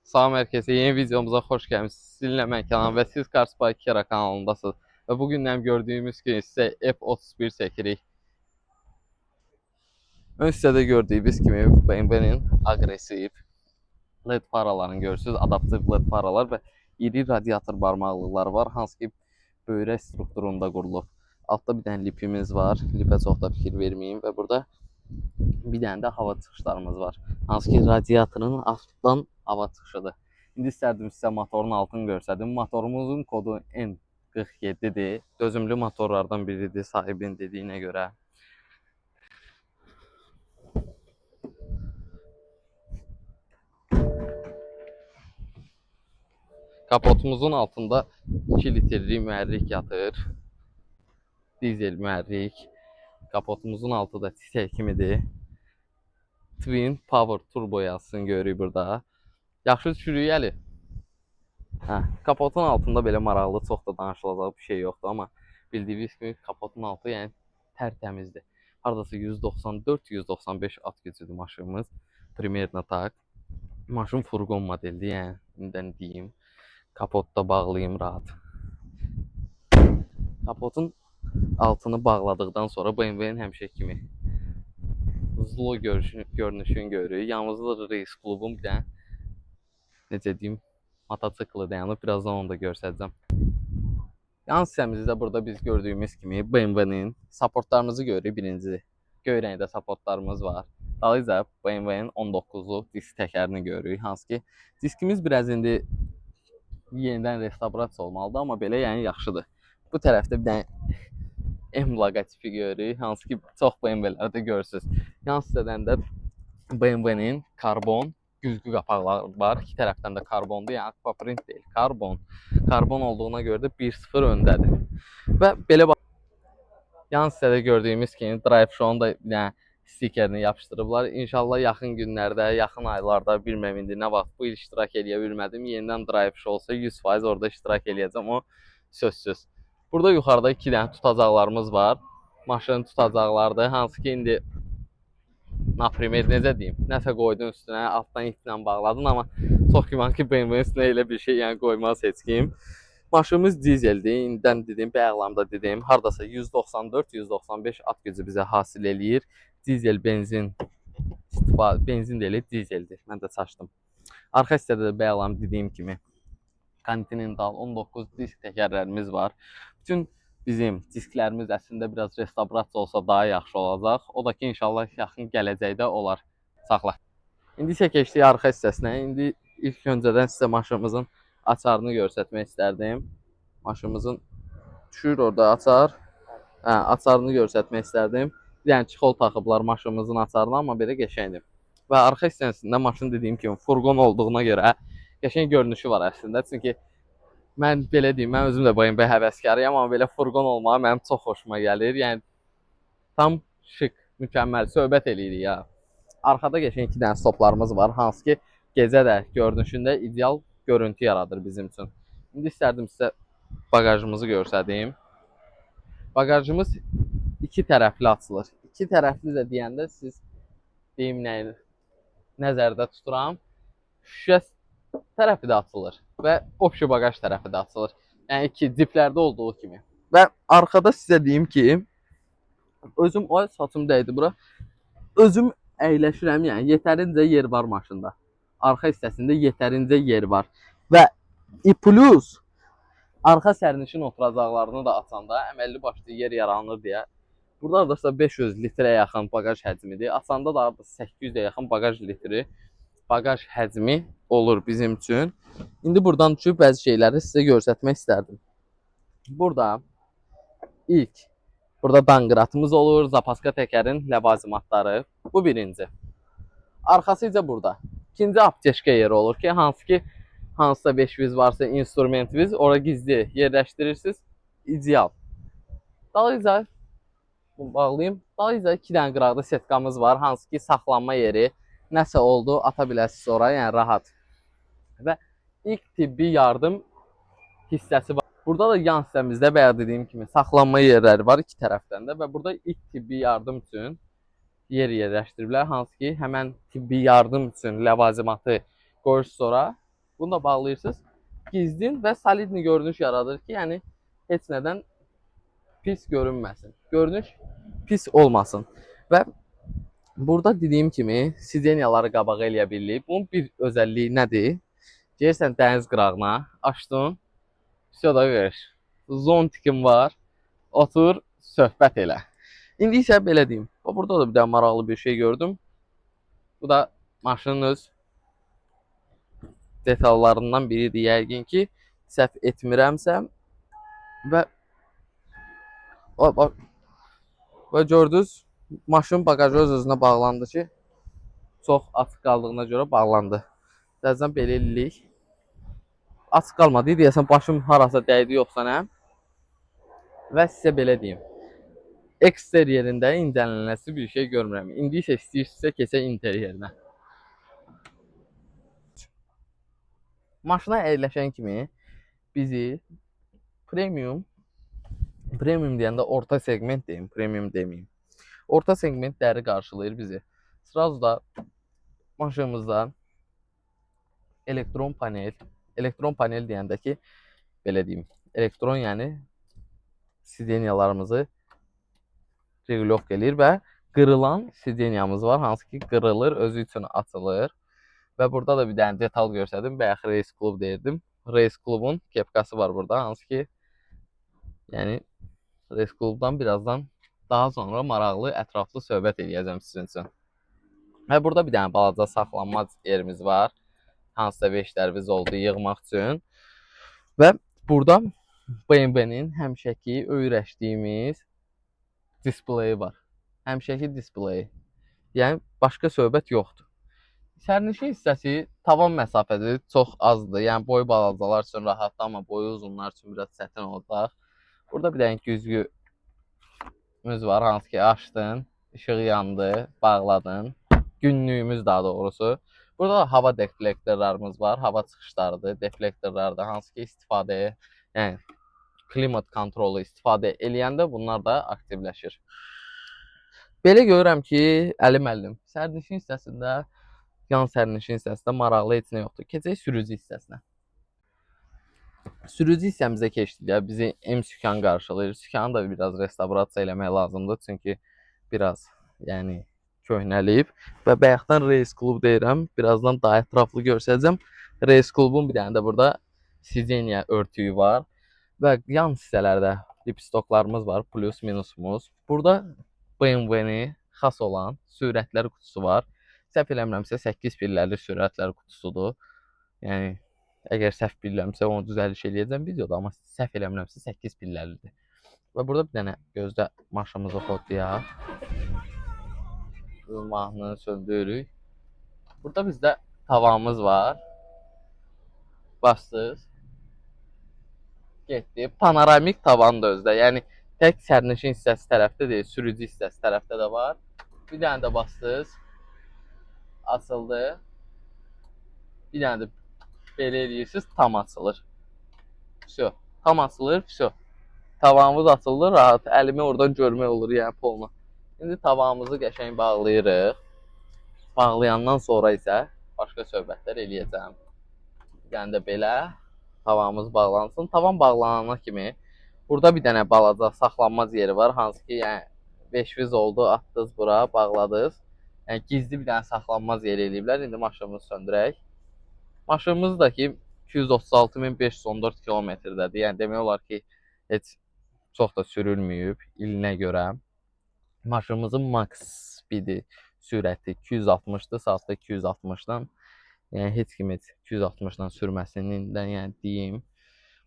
Salam herkese, yeni videomuza hoş geldiniz. Sizinle mən Kənan və siz Karsbay Kera kanalındasınız. Və bugündən gördüyümüz kimi sizə F31 çəkirik. Ön hissədə gördüyünüz kimi BMW-nin agresiv LED faralarını görürsünüz. Adaptiv LED faralar və iri radiator barmaqlıqları var, hansı ki böyrək strukturunda qurulub. Altda bir dənə lipimiz var. Lipə çox da fikir verməyin və burada bir dənə də hava çıxışlarımız var. Hansı ki radiatorun altdan hava çıxışıdır. İndi istərdim sizə motorun altını göstərdim. Motorumuzun kodu N47-dir. Dözümlü motorlardan biridir sahibinin dediyinə görə. Kapotumuzun altında 2 litrlik mühərrik yatır. Dizel mühərrik. Kapotumuzun altı da çiçək kimidir. Twin Power Turbo yazısını görürük burada. Yaxşı düşürük əli. Kapotun altında belə maraqlı çox da danışılacaq bir şey yoxdur, amma bildiyiniz kimi kapotun altı yəni tərtəmizdir. Hardasa 194-195 at gücüdür maşınımız. Primerna tak. Maşın furqon modeldir, yəni indidən deyim. Kapotda bağlayayım rahat. Kapotun altını bağladıqdan sonra BMW-nin həmişə kimi zlo görünüşünü görürük. Yanımızda Race Club'un bir dənə necə deyim mototsikli dayanıb, birazdan onu da göstərəcəm. Yan hissəmizdə burada biz gördüyümüz kimi BMW-nin supportlarımızı görürük. Birinci göy rəngdə supportlarımız var. Dalıyca BMW-nin 19-lu disk təkərini görürük. Hansı ki diskimiz biraz indi yenidən restavrasiya olmalıdır, amma belə yəni yaxşıdır. Bu tərəfdə bir dənə M loqotipi görürük. Hansı ki çox BMW-lərdə görürsüz. Yan hissədən də BMW-nin karbon güzgü qapaqları var. İki tərəfdən də karbondur, yəni aquaprint deyil, karbon. Karbon olduğuna görə də 1-0 öndədir. Və belə yan hissədə gördüyümüz kimi Drive Show-un da bir dənə stikerini yapışdırıblar. İnşallah yaxın günlərdə, yaxın aylarda bilməm indi nə vaxt bu il iştirak eləyə bilmədim. Yenidən Drive Show olsa 100% orada iştirak eləyəcəm, o sözsüz. Burada yuxarıda 2 dənə tutacaqlarımız var. Maşının tutacaqlardır, hansı ki indi naprimer necə deyim, nəsə qoydun üstünə, altdan iplə bağladın, amma çox güman ki BMW üstünə elə bir şey yəni qoymaz heç kim. Maşınımız dizeldir, indidən dedim, bayaqlamda dedim, hardasa 194-195 at gücü bizə hasil eləyir. Dizel, benzin, benzin deyil, dizeldir, mən də çaşdım. Arxa hissədə də bayaqlam dediyim kimi Continental 19 disk təkərlərimiz var. Bütün bizim disklərimiz əslində biraz restavrasiya olsa daha yaxşı olacaq. O da ki, inşallah yaxın gələcəkdə olar. Saxla. İndi isə keçdik arxa hissəsinə. İndi ilk öncədən sizə maşınımızın açarını göstərmək istərdim. Maşınımızın düşür orada açar. Açarını göstərmək istərdim. Yəni çixol taxıblar maşınımızın açarını, amma belə qəşəngdir. Və arxa hissəsində maşın dediyim kimi furqon olduğuna görə qəşəng görünüşü var əslində. Çünki mən belə deyim, mən özüm də BMW həvəskarıyam, amma belə furqon olmağı mənim çox xoşuma gəlir. Yəni tam şık, mükəmməl söhbət eləyirik ya. Arxada qəşəng 2 dənə stoplarımız var, hansı ki gecə də görünüşündə ideal görüntü yaradır bizim üçün. İndi istərdim sizə bagajımızı göstərdim. Bagajımız iki tərəfli açılır. İki tərəfli də deyəndə siz deyim nəyi nəzərdə tuturam. Şüşə tərəfi də açılır və opşi bagaj tərəfi də açılır. Yəni ki, diplərdə olduğu kimi. Və arxada sizə deyim ki, özüm o saçım dəydi bura. Özüm əyləşirəm, yəni yetərincə yer var maşında. Arxa hissəsində yetərincə yer var. Və plus arxa sərnişin oturacaqlarını da açanda əməlli başlı yer yaranır deyə. Burada da 500 litrə yaxın bagaj həcmidir. Açanda da 800-ə yaxın bagaj litri bagaj həcmi olur bizim üçün. İndi buradan düşüb bəzi şeyləri sizə göstərmək istərdim. Burada burada danqıratımız olur, zapaska təkərin ləvazimatları. Bu birinci. Arxası isə burada. İkinci apteşka yeri olur ki, hansı ki hansısa 500 varsa instrumentiniz ora gizli yerləşdirirsiniz. İdeal. Dalıyca bağlayayım. Dalıyca 2 dənə qıraqda setkamız var, hansı ki saxlanma yeri. Nəsə oldu, ata biləsiniz ora, yəni rahat. Və ilk tibbi yardım hissəsi var. Burada da yan hissəmizdə bayaq dediyim kimi saxlanma yerləri var iki tərəfdən də və burada ilk tibbi yardım üçün yer yerləşdiriblər, hansı ki həmən tibbi yardım üçün ləvazimatı qoyur sonra Bunu da bağlayırsınız. Gizlin və solidni görünüş yaradır ki, yəni heç nədən pis görünməsin. Görünüş pis olmasın. Və burada dediyim kimi sideniyaları qabağa eləyə bilirik. Bunun bir özəlliyi nədir? Gəlirsən dəniz qırağına, açdın, все da ver. Zontikin var, otur, söhbət elə. İndi isə belə deyim. Burada da bir də maraqlı bir şey gördüm. Bu da maşının öz detallarından biridir yəqin ki, səhv etmirəmsə. Və gördünüz, maşın bagajı öz-özünə bağlandı ki, çox açıq qaldığına görə bağlandı. Dəzən belə eləyirik. Açıq qalmadı, deyəsən başım harasa dəydi yoxsa nə? Və sizə belə deyim. Eksteriyerində incələnəsi bir şey görmürəm. İndi isə istəyirsinizsə keçək interyerinə. Maşına əyləşən kimi bizi premium deyəndə orta segment deyim, premium deməyim. Orta segmentləri qarşılayır bizi. Sırası da maşınımızda elektron panel deyəndə ki, belə deyim, elektron yəni sideniyalarımızı regulovka eləyir və qırılan sideniyamız var, hansı ki qırılır, özü üçün açılır. Və burada da bir dənə detal görsədim, bayaq Race Club deyirdim. Race Club'un kepkası var burada, hansı ki yəni Race Club'dan birazdan daha sonra maraqlı, ətraflı söhbət edəcəm sizin üçün. Və burada bir dənə balaca saxlanma yerimiz var. Hansısa veşlərimiz oldu yığmaq üçün. Və burada BMW-nin həmişəki öyrəşdiyimiz displeyi var. Həmişəki displeyi. Yəni başqa söhbət yoxdur. Sərnişin hissəsi tavan məsafəsi çox azdır. Yəni boy balacalar üçün rahatdır, amma boyu uzunlar üçün biraz çətin olacaq. Burada bir dənə güzgümüz var, hansı ki açdın, işığı yandı, bağladın. Günlüyümüz daha doğrusu. Burada da hava deflektorlarımız var, hava çıxışlarıdır, deflektorlardır, hansı ki istifadəyə, yəni klimat kontrolu istifadə eləyəndə bunlar da aktivləşir. Belə görürəm ki, əlim, sərnişin hissəsində, yan sərnişin hissəsində maraqlı heç nə yoxdur. Keçək sürücü hissəsinə. Sürücü hissəmizə keçdikdə bizi M sükan qarşılayır. Sükanı da biraz restavrasiya eləmək lazımdır, çünki biraz, yəni köhnəlib və bayaqdan Race Club deyirəm, birazdan daha ətraflı göstərəcəm. Race Club'un bir dənə də burada sideniya örtüyü var və yan hissələrdə dipstoklarımız var, plus minusumuz. Burada BMW-ni xas olan sürətlər qutusu var. Səhv eləmirəmsə 8 pilləli sürətlər qutusudur. Yəni əgər səhv bilirəmsə onu düzəliş eləyəcəm videoda, amma səhv eləmirəmsə 8 pilləlidir. Və burada bir dənə gözdə maşınımızı xodlayaq. Mahnını söndürürük. Burada bizdə tavamız var. Bastınız. Getdi. Panoramik tavandır özdə. Yəni tək sərnişin hissəsi tərəfdə deyil, sürücü hissəsi tərəfdə də var. Bir dənə də bastınız. Açıldı. Bir dənə də belə eləyirsiniz, tam açılır. Vəsə, tam açılır, vəsə. Tavamız açıldı, rahat. Əlimi oradan görmək olur, yəni poluna. İndi tavamızı qəşəng bağlayırıq. Bağlayandan sonra isə başqa söhbətlər eləyəcəm. Yəni də belə tavamız bağlansın. Tavan bağlanana kimi burada bir dənə balaca saxlanmaz yeri var. Hansı ki, yəni veşviz oldu, atdınız bura, bağladınız. Yəni gizli bir dənə saxlanmaz yeri eləyiblər. İndi maşınımızı söndürək. Maşınımız da ki 236.514 kilometrdədir. Yəni demək olar ki, heç çox da sürülməyib ilinə görə. Maşınımızın max speedi, sürəti 260-dır, saatda 260-dan. Yəni heç kim heç 260-dan sürməsindən, yəni deyim.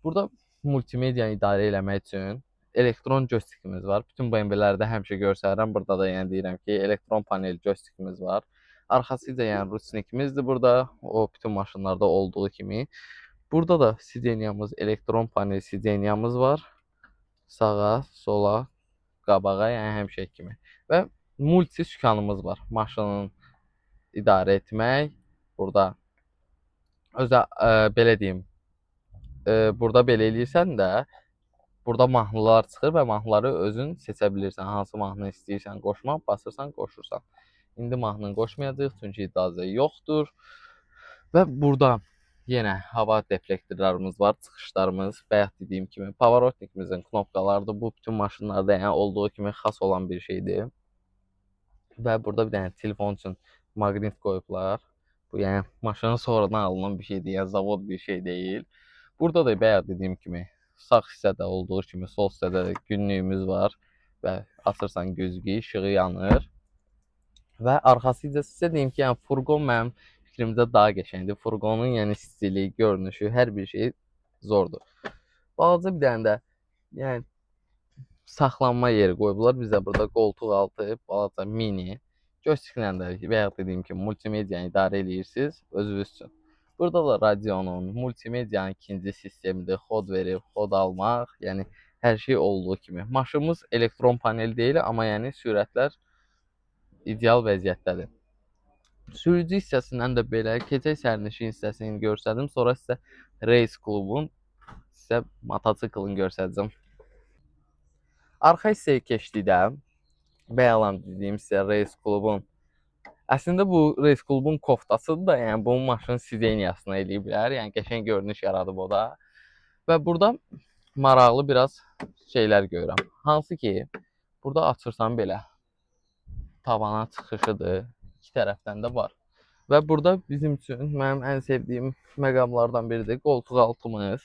Burada multimediyanı idarə eləmək üçün elektron joystickimiz var. Bütün BMW-lərdə həmişə göstərirəm. Burada da yəni deyirəm ki, elektron panel joystickimiz var. Arxasıca yəni ruchnikimizdir burada. O bütün maşınlarda olduğu kimi. Burada da sideniyamız, elektron panel sideniyamız var. Sağa, sola, qabağa, yəni həmişə kimi. Və multi sükanımız var. Maşının idarə etmək. Burada özə belə deyim. Burada belə eləyirsən də, burada mahnılar çıxır və mahnıları özün seçə bilirsən. Hansı mahnı istəyirsən qoşmaq, basırsan, qoşursan. İndi mahnını qoşmayacağıq, çünki icazə yoxdur. Və burada Yenə hava deflektorlarımız var, çıxışlarımız. Bayaq dediyim kimi Pavarottnikimizin knopkaları da bu bütün maşınlarda yəni olduğu kimi xas olan bir şeydir. Və burada bir dənə telefon üçün maqnit qoyublar. Bu yəni maşının sonradan alınan bir şeydir, yəni zavod bir şey deyil. Burada da bayaq dediyim kimi sağ hissədə olduğu kimi sol hissədə də günlüyümüz var və açırsan güzgü, işığı yanır. Və arxası isə sizə deyim ki, yəni furqon mənim fikrimcə daha qəşəngdir. Furqonun yəni stili, görünüşü, hər bir şeyi zordur. Balaca bir dənə də yəni saxlanma yeri qoyublar bizə burada qoltuq altı, balaca mini. Joysticklə də bayaq dediyim kimi multimediyanı idarə edirsiniz özünüz üçün. Burada da radionun, multimediyanın ikinci sistemidir. Xod verib, xod almaq, yəni hər şey olduğu kimi. Maşınımız elektron panel deyil, amma yəni sürətlər ideal vəziyyətdədir. Sürücü hissəsindən də belə, keçək sərnişin hissəsini göstərdim. Sonra sizə Race klubun, sizə mototsiklini göstərəcəm. Arxa hissəyə keçdikdə bayaqlam dediyim sizə Race klubun. Əslində bu Race klubun koftasıdır da, yəni bunun maşının sideniyasına eləyiblər. Yəni qəşəng görünüş yaradıb o da. Və burada maraqlı biraz şeylər görürəm. Hansı ki, burada açırsan belə tavana çıxışıdır. İki tərəfdən də var. Və burada bizim üçün mənim ən sevdiyim məqamlardan biridir qoltuq altımız.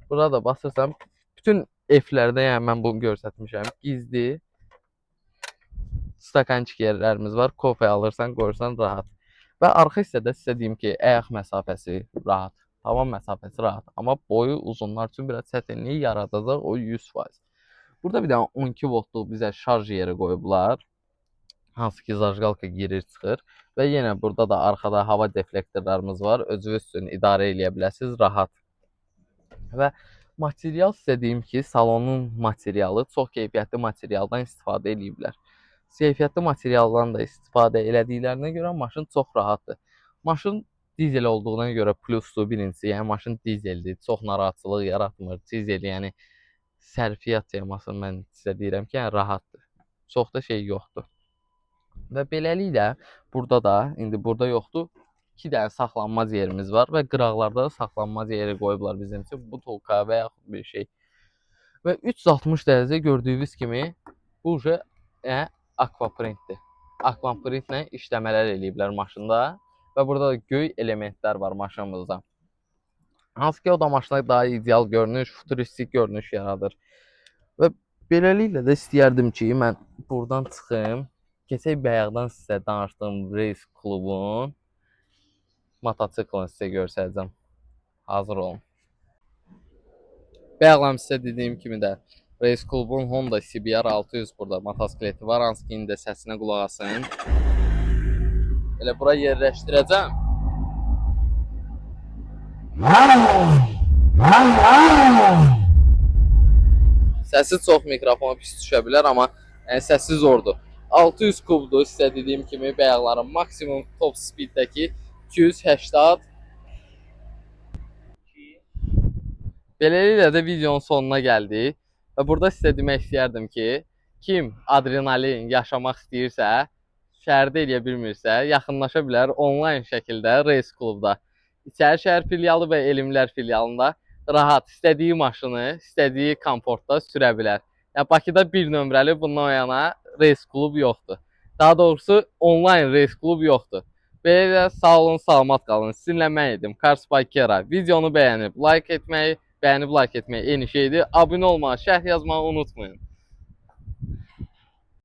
Burada da basırsan bütün F-lərdə yəni mən bunu göstərmişəm. Gizli stakançıq yerlərimiz var. Kofe alırsan, qoyursan rahat. Və arxa hissədə sizə deyim ki, ayaq məsafəsi rahat, tavan məsafəsi rahat. Amma boyu uzunlar üçün biraz çətinlik yaradacaq o 100%. Burada bir dənə 12 voltluq bizə şarj yeri qoyublar. Hansı ki zajqalka girir çıxır. Və yenə burada da arxada hava deflektorlarımız var. Özünüz üçün idarə edə bilərsiniz rahat. Və material sizə deyim ki, salonun materialı çox keyfiyyətli materialdan istifadə ediblər. Keyfiyyətli materialdan da istifadə elədiklərinə görə maşın çox rahatdır. Maşın dizel olduğuna görə plusdur birincisi. Yəni maşın dizeldir, çox narahatçılıq yaratmır. Dizel yəni sərfiyyat temasını mən sizə deyirəm ki, yəni rahatdır. Çox da şey yoxdur. Və beləliklə burada da indi burada yoxdur. 2 dənə saxlanmaz yerimiz var və qıraqlarda da saxlanmaz yeri qoyublar bizim üçün. Butulka və yaxud bir şey. Və 360 dərəcə gördüyünüz kimi bu aquaprintdir. Aquaprintlə işləmələr eləyiblər maşında və burada da göy elementlər var maşınımızda. Hansı ki o da maşına daha ideal görünüş, futuristik görünüş yaradır. Və beləliklə də istəyərdim ki, mən buradan çıxım. Keçək bayaqdan sizə danışdığım Race klubun mototsiklini sizə göstərəcəm. Hazır olun. Bayaqlam sizə dediyim kimi də Race klubun Honda CBR 600 burada motosikleti var. Hansı ki indi səsinə qulaq asın. Elə bura yerləşdirəcəm. Səsi çox mikrofona pis düşə bilər, amma yəni səsi zordur. 600 kubdur sizə dediyim kimi bayaqların maksimum top speeddəki 280. Beləliklə də videonun sonuna gəldik. Və burada sizə demək istəyərdim ki, kim adrenalin yaşamaq istəyirsə, şəhərdə eləyə bilmirsə, yaxınlaşa bilər onlayn şəkildə Race klubda. İçəri şəhər filialı və Elmlər filialında rahat istədiyi maşını, istədiyi komfortda sürə bilər. Yəni Bakıda bir nömrəli bundan o yana Race klub yoxdur. Daha doğrusu onlayn Race klub yoxdur. Belə sağ olun, salamat qalın. Sizinlə mən idim, Cars by Kera. Videonu bəyənib like etməyi eyni şeydir. Abunə olmağı, şərh yazmağı unutmayın.